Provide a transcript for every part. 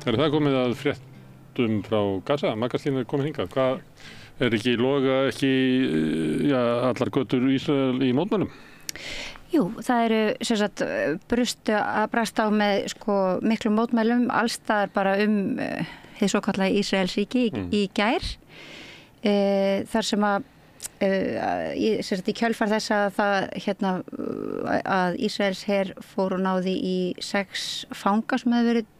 Það komið að fréttum frá Gaza? Magaslín komið hingað. Hvað ekki loga allar götur Ísrael í mótmælum? Jú, það eru sem sagt brast á með miklu mótmælum allstaðar bara hið svokallaða Ísraelsríki í gær. Þar sem að í kjölfar þess að Ísraels her fór og náði í 6 fanga sem hefur verið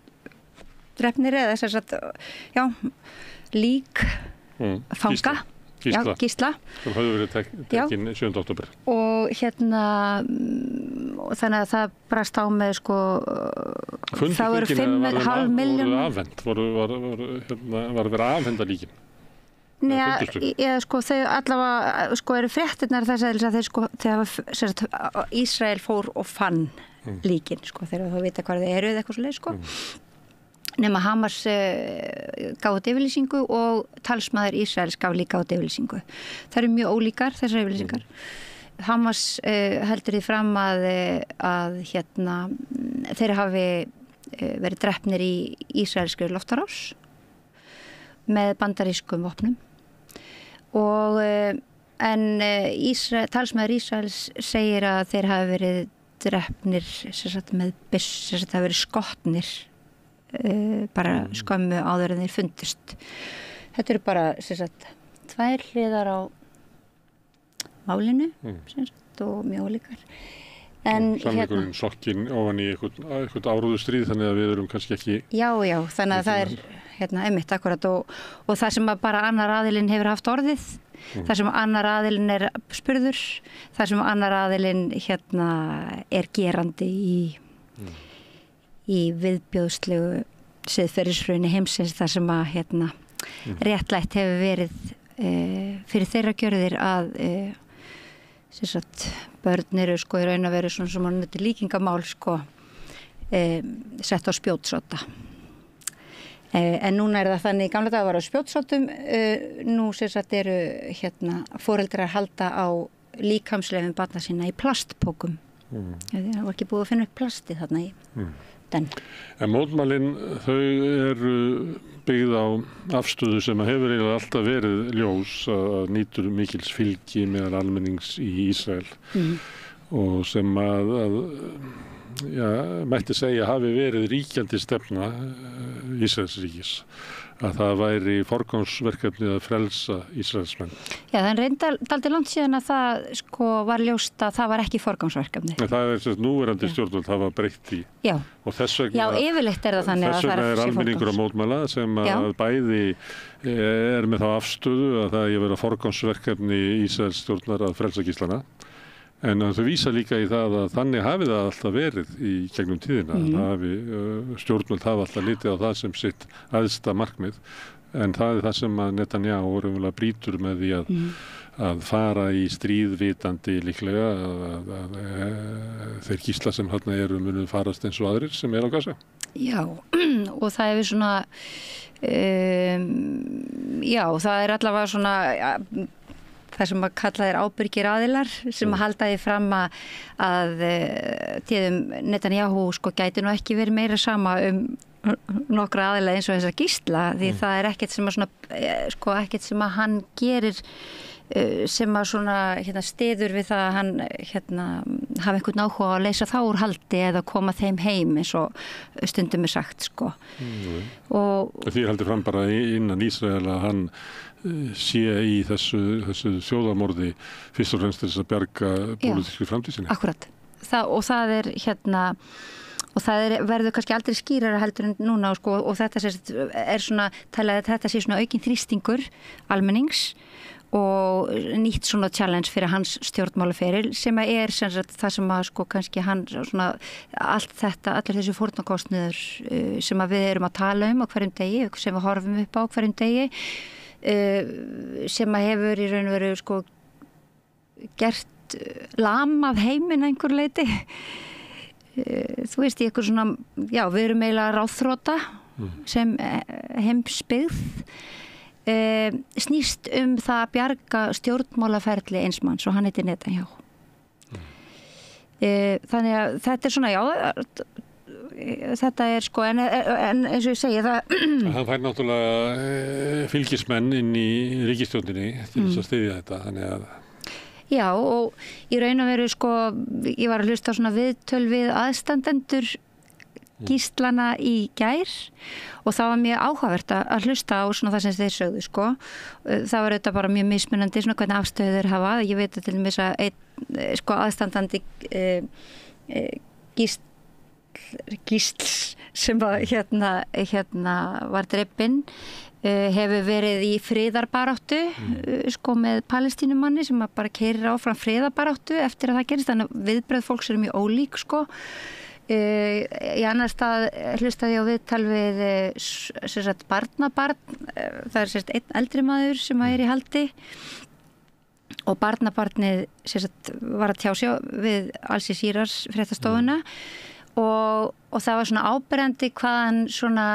drepnir eða þess að lík fanga. Gísla. Sem höfðu verið tekin 7. október. Og þannig að það brast á með það voru 5,5 milljón. Var verið að afhenda líkin? Nei, þau allavega eru fréttirnar þess að þegar Ísrael fór og fann líkin, þegar þú vita hvað þau eru eða eitthvað svoleið, nema Hamas gaf út yfirlýsingu og talsmaður Ísraels gaf líka út yfirlýsingu. Það eru mjög ólíkar þessar yfirlýsingar. Hamas heldur því fram að þeir hafi verið drepnir í ísraelskri loftarás með bandarískum vopnum en talsmaður Ísraels segir að þeir hafi verið drepnir með byss, það hafi verið skotnir bara skömmu áður en þeir fundust. Þetta eru bara 2 hliðar á málinu og mjög ólíkar. Sannleikurinn sokkinn ofan í eitthvað áróðu stríð, þannig að við erum kannski ekki... Já, þannig að það er einmitt akkurat og það sem bara annar aðilinn hefur haft orðið, það sem annar aðilinn er spurður, það sem annar aðilinn er gerandi í viðbjóðslegu siðferðishruni heimsins, þar sem að réttlætt hefur verið fyrir þeirra gjörðir að börn eru í raun að vera svona sem hann nötti líkingamál sett á spjótsóta. En núna er það þannig, í gamla daga var á spjótsótum, nú eru foreldrar halda á líkamsleifum barna sína í plastpókum. Það var ekki búið að finna upp plasti þarna í den. En mótmælin, þau eru byggð á afstöðu sem hefur eiginlega alltaf verið ljós að nýtur mikils fylgi meðal almennings í Ísrael og sem mætti segja hafi verið ríkjandi stefna Ísraelsríkis, að það væri forgangsverkefnið að frelsa Ísraelsmenn. Já, það reyndar dálítið langt síðan að það var ljóst að það var ekki forgangsverkefni. Það er núverandi stjórnvöld hafa breytt í. Já. Og þess vegna, yfirleitt er það þannig að það er forgangs. Almenningur að mótmæla sem að bæði er með þá afstöðu að það eigi að vera forgangsverkefni Ísraels stjórnar að frelsa gíslana. En þau vísa líka í það að þannig hafi það alltaf verið í gegnum tíðina. Stjórnvöld hafa alltaf litið á það sem sitt æðsta markmið. En það er það sem að Netanyahu raunverulega brýtur með því að fara í stríð vitandi líklega að þeir gísla sem þarna eru munu farast eins og aðrir sem er á Gaza. Já, og það hefur svona, það er allavega svona... það sem að kalla þeir ábyrgir aðilar sem að halda því fram að tíðum Netanyahu gæti nú ekki verið meira sama nokkra aðila eins og þessa gísla því það er ekkert sem að ekkert sem að hann gerir sem að svona stiður við það að hann hafi einhvern áhuga að leysa þá úr haldi eða koma þeim heim eins og stundum er sagt og því heldur fram bara innan Ísrael að hann sé í þessu þjóðarmorði fyrst og fremst þess að bjarga pólitískri framtíð sinni. Akkurat. Og það er og það verður kannski aldrei skýrara heldur en núna og þetta er svona talað að þetta sé svona aukinn þrýstingur almennings og nýtt svona challenge fyrir hans stjórnmálaferil sem er það sem að kannski hann svona allir þessi fórnarkostnaður sem að við erum að tala á hverjum degi, sem við horfum upp á hverjum degi sem að hefur í raun og veru gert lamað heiminn einhver leiti þú veist í eitthvað svona við erum eiginlega ráðþrota sem heimsbyggð snýst það að bjarga stjórnmálaferli eins manns og hann heitir Netanyahu þannig að þetta er svona þetta sko, en eins og ég segi það... Hann fær náttúrulega fylgismenn inn í ríkisstjórninni til þess að styðja þetta, þannig að... Já, og í raun og veru sko, ég var að hlusta á svona viðtöl við aðstandendur Gíslana í gær og það var mjög áhugavert að hlusta á svona það sem þeir sögðu sko. Það var auðvitað bara mjög mismunandi svona hvernig afstöðu þeir hafa. Ég veit að til dæmis að einn sko aðstandandi Gísls sem var hérna var drepinn hefur verið í friðarbaráttu sko með palestínumanni sem bara keyrir áfram friðarbaráttu eftir að það gerist, þannig að viðbrögð fólks eru mjög ólík sko. Í annar stað hlustaði ég á viðtal við barnabarn, það er einn eldri maður sem er í haldi og barnabarnið var að tjá sig við Al-Jazeera's fréttastofuna og það var svona áberandi hvaðan svona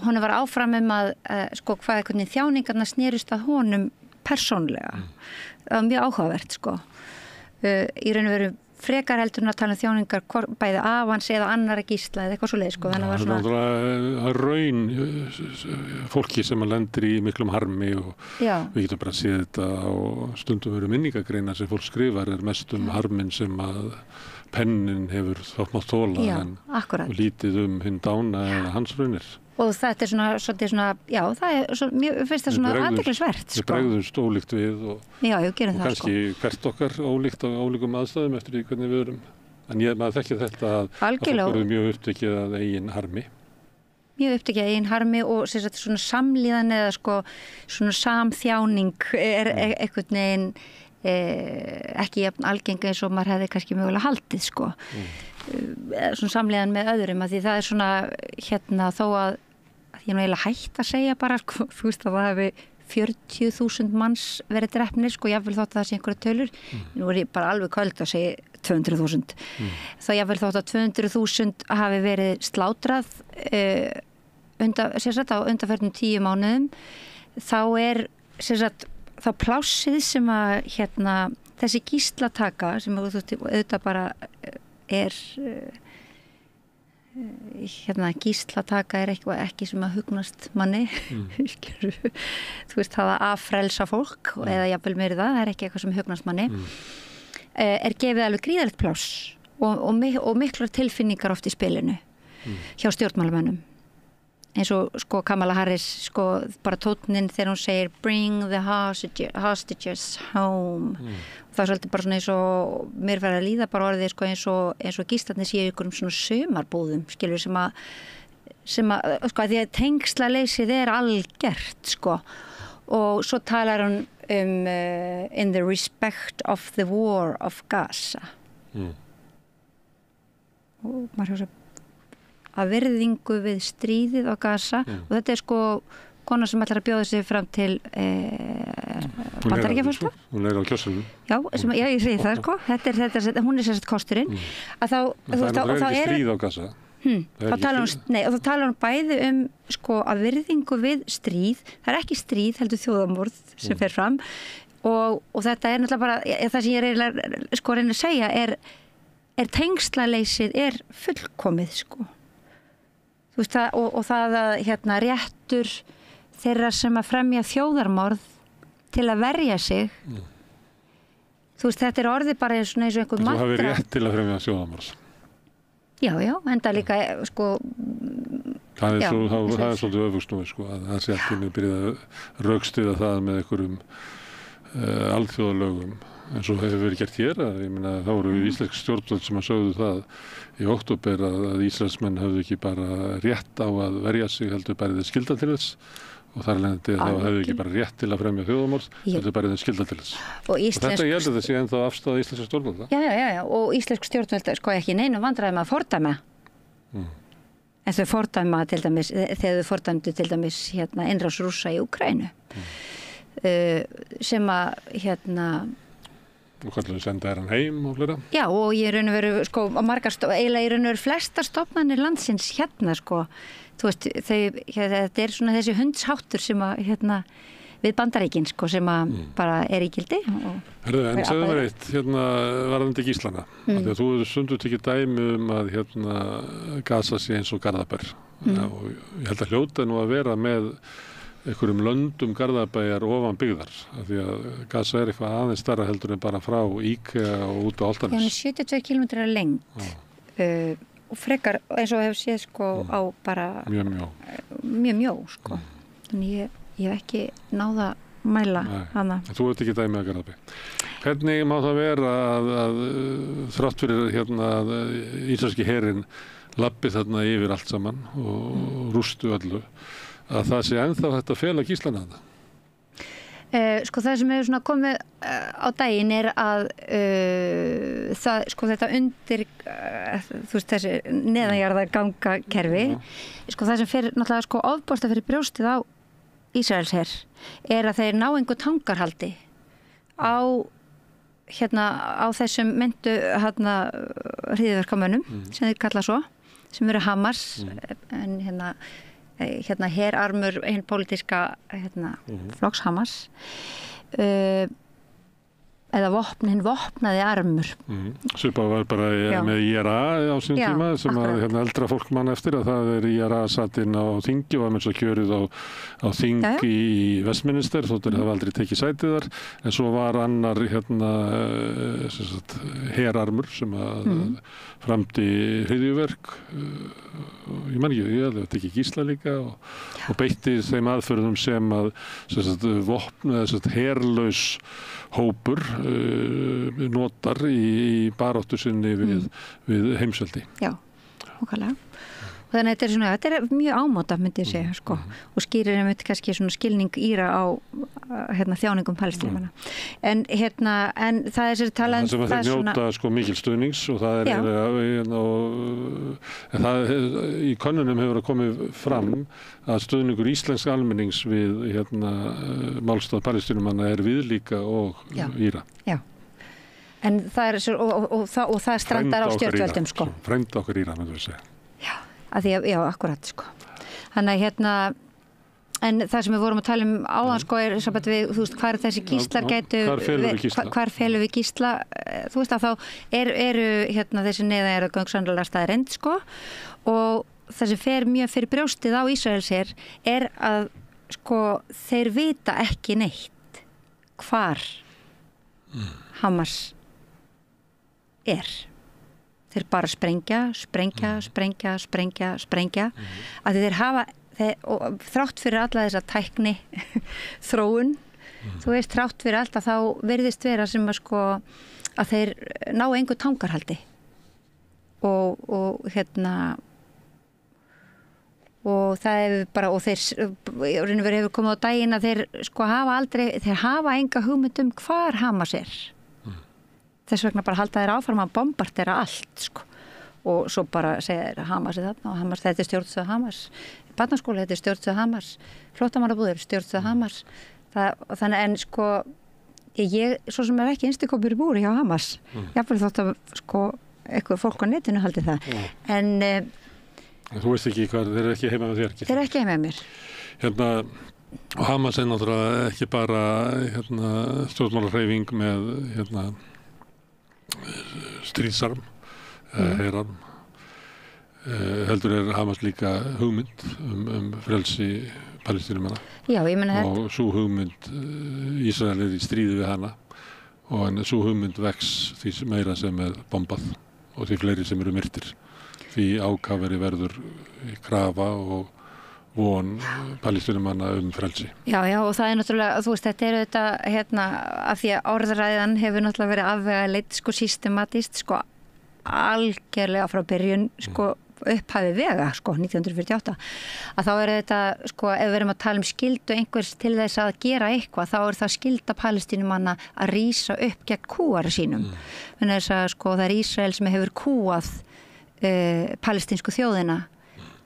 honum var áfram að sko hvað einhvern þjáningarna snerust að honum persónlega. Það var mjög áhugavert sko. Í raun og veru frekar heldur að tala þjáningar bæði afans eða annara Gísla eða eitthvað svoleið sko. Þannig að það var raun fólki sem lendir í miklum harmi og við getum bara séð þetta og stundum veru minningagreinar sem fólk skrifar er mest harmin sem að pennin hefur þátt mátt þola og lítið hinn dána eða hans raunir. Og þetta er svona, já, það er mér finnst það svona athyglisvert sko. Við bregðumst ólíkt við og gerum það kannski hvert okkar ólíkt á ólíkum aðstæðum eftir því hvernig við erum. En maður þekkir þetta að fólk eru mjög upptekið að eigin harmi. Mjög upptekið að eigin harmi og svona samlíðan eða sko svona samþjáning er einhvern veginn ekki jafn algeng eins og maður hefði kannski mögulega haldið sko. Svona samleiðan með öðrum að því það er svona þó að ég er eiginlega hætt að segja bara sko, þú veist að það hefði 40.000 manns verið drepnir sko, jáfnvel þótt að það sé einhverja tölur nú er ég bara alveg köld að segja 200.000 þá jáfnvel þótt að 200.000 hafi verið slátrað á undanförnum 10 mánuðum þá er þá plássið sem að þessi gíslataka sem auðvitað bara er gíslataka er ekki sem að hugnast manni þú veist það að frelsa fólk eða jafnvel meiri það er ekki eitthvað sem hugnast manni er gefið alveg gríðarlegt pláss og miklar tilfinningar oft í spilinu hjá stjórnmálamönnum eins og sko Kamala Harris sko bara tónninn þegar hún segir bring the hostages home það er svolítið bara svona eins og mér verður að líða bara orðið sko eins og gíslarnir séu ykkur svona sumarbúðum skilur sem að sko að því að tengslaleysið er algert sko og svo talar hún in the respect of the war of Gaza og maður hefur að virðingu við stríðið á Gaza og þetta er sko kona sem ætlar að bjóða sig fram til Bandaríkjafólka. Hún er á kjörsunum. Já, ég segi það sko. Hún er sérst kosturinn. Það er ekki stríð á Gaza. Þá talar hún bæði sko að virðingu við stríð. Það er ekki stríð, heldur þjóðamorð sem fer fram og þetta er náttúrulega bara það sem ég reyna að segja er tengslaleysið er fullkomið sko. Þú veist það, og það að réttur þeirra sem að fremja þjóðarmorð til að verja sig þú veist þetta er orðið bara eins og einhver mantra. Þú hafi rétt til að fremja þjóðarmorð. Já, enda líka sko það er svolítið öfugsnúið sko að það sé ekki með byrjað að rökstyðja það með einhverjum alþjóðalögum eins og hefur verið gert hér að ég meina þá voru íslensk stjórnvöld sem að sögðu það í október að Íslandsmenn höfðu ekki bara rétt á að verja sig heldur bara þið skylda til þess og þar leðandi þá höfðu ekki bara rétt til að fremja þjóðarmorð heldur bara þið skylda til þess og þetta ég heldur þessi ennþá afstæða íslenska stjórnvölda. Já og íslensk stjórnvöld sko ekki neinu vandræðum að fordæma en þau fordæma til dæmis þegar þau fordæmdu til dæmis innrás Rússa í Úkraínu sem að og hvernig senda hann heim og fleira. Já, og ég raun og veru, sko, eiginlega ég raun og veru flestar stofnanir landsins sko, þú veist, þetta er svona þessi hundsháttur sem að, við Bandaríkin sko sem að bara í gildi. Herðu, en segðu mér eitt, varðandi Gíslana. Því að þú hefur stundum tekið dæmi að Gaza sé eins og Garðabær. Og ég held að hljóta nú að vera með einhverjum löndum Garðabæjar ofan byggðar. Því að Gaza eitthvað aðeins stærra heldur en bara frá IKEA og út á Álftanes. Hún 72 kilometrar lengd. Og frekar eins og hefur séð sko á bara mjög mjó sko. Þannig ég hef ekki náða mæla hana. Þú ert ekki dæmi að Garðabæ. Hvernig má það vera að þrátt fyrir að íslenski herinn labbi þarna yfir allt saman og rústu öllu, að það sé ennþá þetta fela Gíslana þarna? Sko það sem hefur svona komið á daginn að það, sko þetta undir þú veist þessi neðanjarða gangakerfi sko það sem fer náttúrulega sko ofboðslega fyrir brjóstið á Ísraelsher að þeir ná einhver tangarhaldi á á þessum myndu hryðjuverkamönnum sem þeir kalla svo, sem eru Hamas en herarmur hinn pólitíska flokks Hamas eða hinn vopnaði armur. Svipað var bara með IRA á sín tíma sem að eldra fólk mann eftir að það IRA satt inn á þingi og var með svo kjörið á þing í Westminster, þóttir það aldrei tekið sætið þar, en svo var annar herarmur sem að framdi hryðjuverk ég man ekki, það tekið gísla líka og beitti þeim aðferðum sem að herlaus hópur notar í baráttu sinni við heimsveldi. Já, okkarlega. Og þannig að þetta mjög ámáta, myndi ég segja, sko. Og skýrir einmitt kannski svona skilning Íra á þjáningum palestínumanna. En það sér talað það sem að þeir njóta sko mikil stuðnings og það í könnunum hefur komið fram að stuðningur íslensk almennings við málstað palestínumanna viðlíka og Íra. Já. En það og það strandar á stjórnvöldum, sko. Frænda okkar Íra, myndum við segja. Já. Já, akkurat sko. Þannig að en það sem við vorum að tala áðan sko samband við, þú veist, hvar þessi gíslar hvar felum við gísla þú veist að þá eru þessi neðanjarðargöng sannlega staðreynd sko og það sem fer mjög fyrir brjóstið á Ísraelsher að sko þeir vita ekki neitt hvar Hamas þeir bara sprengja að þeir hafa og þrátt fyrir alla þessa tækni þróun þú veist, þrátt fyrir allt að þá virðist vera sem að sko að þeir ná engu tangarhaldi og það hefur bara og þeir hefur komið á daginn að þeir sko hafa enga hugmynd hvar Hamas þess vegna bara halda þeir áfram að bombardera allt sko og svo bara segja þeir Hamas þarna og Hamas, þetta stjórnstöð Hamas barnaskóla, þetta stjórnstöð Hamas flóttamannabúðir, stjórnstöð Hamas þannig en sko ég svo sem ekki einstakopur í búri hjá Hamas jafnvel þótt að sko eitthvað fólk á netinu haldi það en þú veist ekki hvað, þeir ekki heima með þér þeir ekki heima með mér og Hamas náttúrulega ekki bara stjórnmálahreyfing með stríðsarm herarm heldur Hamas líka hugmynd frelsi palestínumanna og svo hugmynd Ísrael í stríði við hana og svo hugmynd vex því meira sem bombað og því fleiri sem eru myrtir því ákafari verður krafa og von palestínumanna frelsi. Já, og það náttúrulega, þú veist, þetta af því að orðræðan hefur náttúrulega verið afvegaleidd sko systematískt sko algerlega frá byrjun sko upphafi vega sko 1948 að þá þetta sko ef við erum að tala skyldu einhvers til þess að gera eitthvað þá það skylda palestínumanna að rísa upp gegn kúara sínum þannig að sko það Ísrael sem hefur kúað palestínsku þjóðina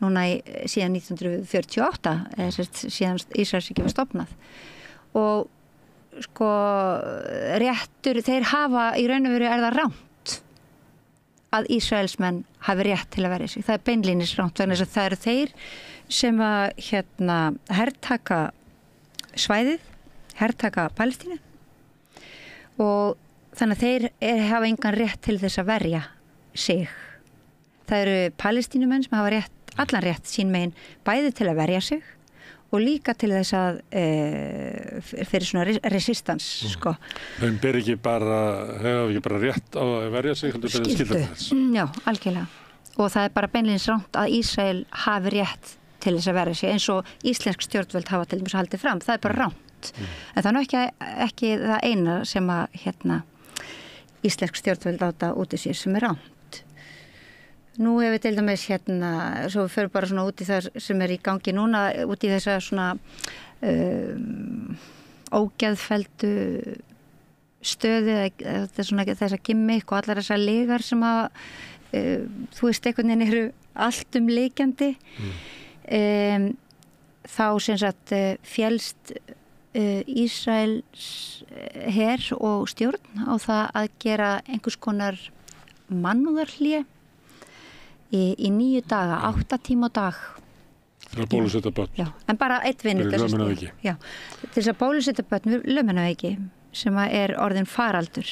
núna síðan 1948 síðan Ísraelsríki var stofnað og sko réttur þeir hafa í raun og veru það rangt að Ísraelsmenn hafi rétt til að verja sig. Það beinlínis rangt vegna þess að það eru þeir sem að hertaka svæðið hertaka Palestínu og þannig að þeir hafa engan rétt til þess að verja sig. Það eru Palestínumenn sem hafa allan rétt sín megin bæði til að verja sig og líka til þess að fyrir svona resistans sko. Þeim hefur ekki bara rétt á að verja sig, heldur ber skylda þess. Já, algjörlega. Og það bara beinlínis rangt að Ísrael hafi rétt til þess að verja sig eins og íslensk stjórnvöld hafa til dæmis haldið fram. Það bara rangt. En það ekki það eina sem að íslensk stjórnvöld láta út í sér sem rangt. Nú hefur til dæmis svo við förum bara svona út í það sem í gangi núna, út í þessa svona ógeðfelldu stöðu, þessa gimmick og allar þessar legar sem að þú veist einhvern veginn eru allt leikjandi. Þá sem sagt félst Ísraels her og stjórn á það að gera einhvers konar mannúðarhlé í 9 daga, 8 tíma á dag. Til að bólusetja börn. Já, en bara eitt vinur. Fyrir lögmennaveiki. Já, til þess að bólusetja börn við lögmennaveiki sem er orðin faraldur.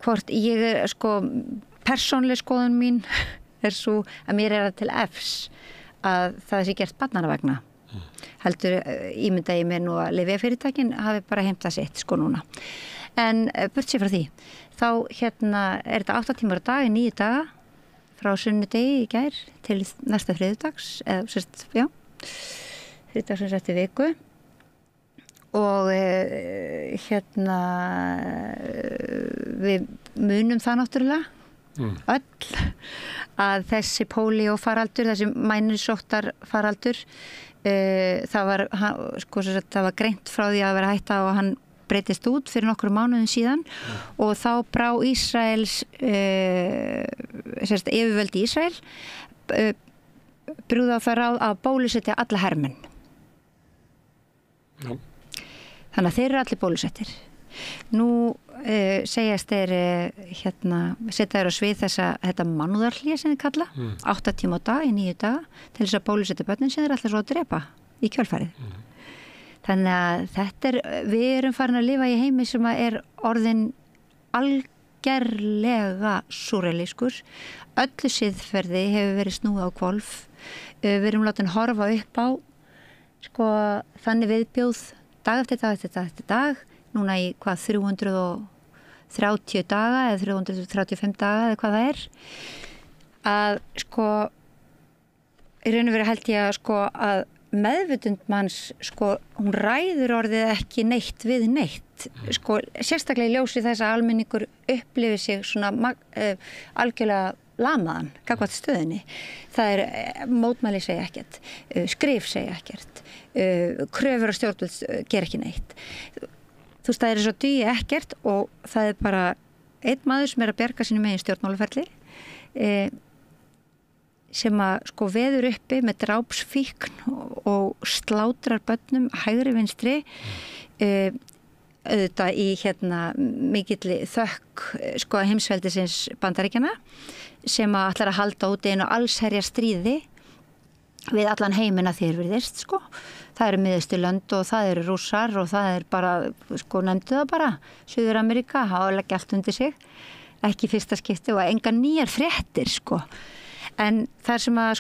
Hvort ég persónleg skoðun mín svo að mér það til efs að það sé gert barnanna vegna. Heldur ímynda ég mér nú að lyfjafyrirtækin hafi bara heimtað sitt núna. En burt sér frá því, þá er þetta 8 tímar á dag í 9 daga frá sunnudegi í gær til næsta þriðjudags, eða þriðjudagsins eftir viku og við munum það náttúrulega öll að þessi pólíófaraldur, þessi mænusóttar faraldur, það var greint frá því að vera hætta og hann breytist út fyrir nokkrum mánuðum síðan og þá brá Ísraels yfirvöld í Ísrael brúða á það ráð að bólusetja alla hermenn. Já. Þannig að þeir eru allir bólusettir. Nú segjast þeir setja þeir á svið þetta mannúðarhlé sem þeir kalla 8 tíma á dag í 9 daga til þess að bólusetja börnin sem þeir ætla svo að drepa í kjölfarið. Þannig að við erum farin að lifa í heimi sem er orðin algerlega súrrealískur. Öllu siðferði hefur verið snúið á hvolf. Við erum látin horfa upp á þannig viðbjóð dag eftir dag eftir dag eftir dag. Núna í 330 daga eða 335 daga eða hvað það er. Að í raun og veru held ég að meðvitund manns, hún ræður orðið ekki neitt við neitt. Sérstaklega í ljósi þess að almenningur upplifi sig svona algjörlega lamaðan gagnvart stöðinni. Það mótmæli segja ekkert, skrif segja ekkert, kröfur og stjórnvöld gera ekki neitt. Þú veist, það svo dugi ekkert og það bara einn maður sem að bjarga sínu megin stjórnmálaferli sem að veður uppi með drápsfíkn og slátrar börnum hægri vinstri auðvitað í mikilli þökk heimsveldisins Bandaríkjanna sem að ætlar að halda út einu allsherjar stríði við allan heiminn að þér virðist það eru Miðausturlönd og það eru Rússar og það bara nefndu það bara Suður-Ameríka hafa leggja allt undir sig ekki fyrsta skipti og enga nýjar fréttir en það sem að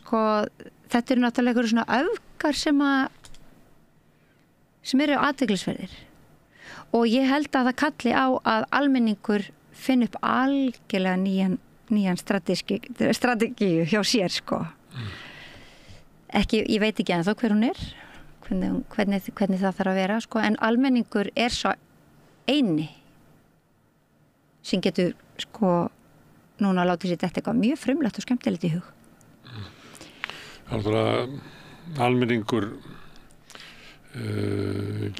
þetta eru náttúrulega einhverju svona öfgar sem eru athyglisverðir og ég held að það kalli á að almenningur finn upp algjörlega nýjan strategíu hjá sér ekki, ég veit ekki ennþá hver hún hvernig það þarf að vera en almenningur svo eini sem getur núna látið sér þetta eitthvað mjög frumlegt og skemmtilegt í hug. Almenningur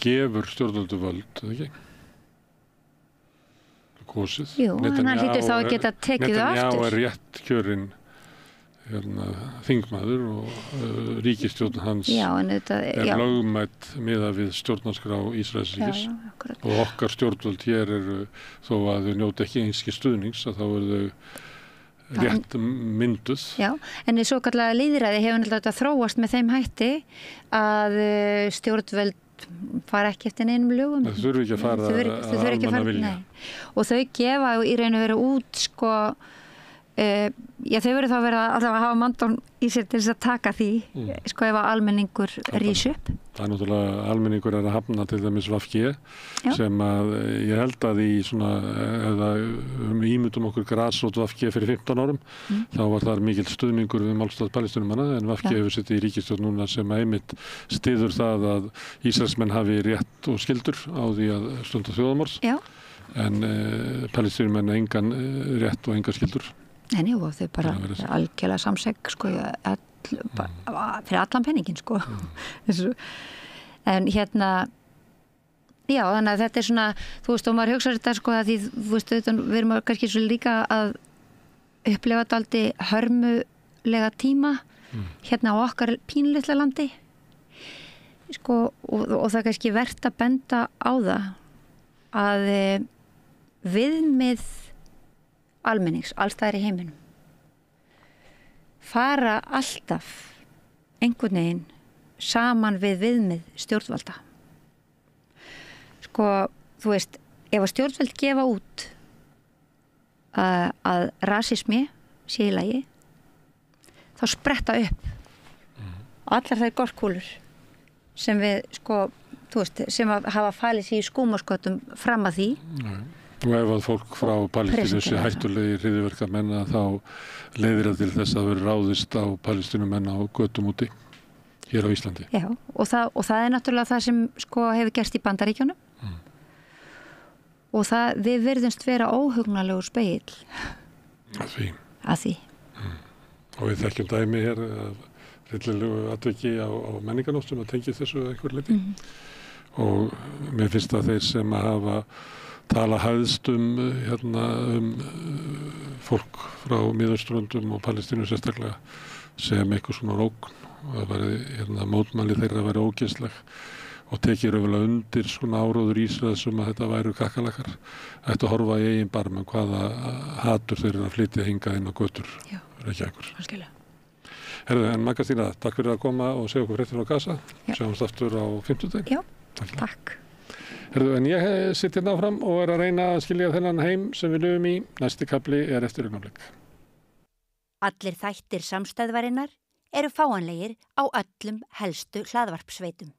gefur stjórnvöldu völd, eða ekki? Kosið. Jú, hann hlýtur þá að geta tekið það aftur. Netanyahu rétt kjörinn þingmaður og ríkisstjórn hans lögmætt miðað við stjórnarskrá Ísraelsríkis og okkar stjórnvöld hér þó að þau njóta ekki einskis stuðnings að þá þau rétt mynduð. Já, en svo kallega lýðræði hefur náttúrulega þróast með þeim hætti að stjórnvöld fara ekki eftir neinum lögum. Það þurfi ekki að fara almanna vilja. Og þau gefa í raun og veru út sko, þau verður þá að vera að hafa mandón í sér til þess að taka því sko ef að almenningur rís upp. Það er náttúrulega almenningur að hafna til dæmis VG sem að ég held að í svona eða ímyndum okkur grasrót VG fyrir 15 árum þá var þar mikil stuðningur við málstað Palestínumanna en VG hefur sittið í ríkisstjórn núna sem að einmitt styður það að Ísraelsmenn hafi rétt og skyldur á því að stunda þjóðarmorð en Palestínumenn engan rétt og engan skyldur. Nei, og þau bara algjörlega samsegg sko, fyrir allan penningin sko. En hérna já, þannig að þetta er svona þú veist, og maður hugsa þetta sko að því þú veist, við erum kannski svo líka að upplefa daldi hörmulega tíma hérna á okkar pínulitla landi sko, og það er kannski vert að benda á það að viðmið almennings, allstaðar í heiminum fara alltaf einhvern veginn saman við viðmið stjórnvalda sko, þú veist ef að stjórnvald gefa út að rasismi sé í lagi þá spretta upp allar þær gorkúlur sem við sko, þú veist, sem hafa falið sér í skúmaskötum fram að því Og ef að fólk frá Palestínu sé hættulegi hryðjuverkamenn þá leiðir það til þess að vera ráðist á Palestínumenn á götum úti hér á Íslandi. Já, og það er náttúrulega það sem sko hefur gerst í Bandaríkjunum. Og við virðumst vera óhugnalegur spegill. Að því. Og við þekkjum dæmi hér hryllilegu atviki á menningarnóttum að tengja þessu einhver leyti. Og mér finnst að þeir sem að hafa tala hæðst fólk frá Miðausturlöndum og Palestínu sérstaklega sem eitthvað svona ógn og það væri mótmæli þeirra að vera ógeðsleg og tekið raunverulega undir svona áróður Ísraels að þetta væru kakkalakar ættu að horfa í eigin barm hvaða hatur þeir að flytja hingað inn á götur Reykjavíkur. Herðu, en Magga Stína, takk fyrir að koma og segja okkur fréttir á Gaza. Sjáumst aftur á 50. Já, takk. Herðu, en ég sitt hérna áfram og er að reyna að skilja þennan heim sem við lifum í. Næsti kafli er eftir augnablik. Allir þættir samstæðvarinnar eru fáanlegir á öllum helstu hlaðvarpsveitum.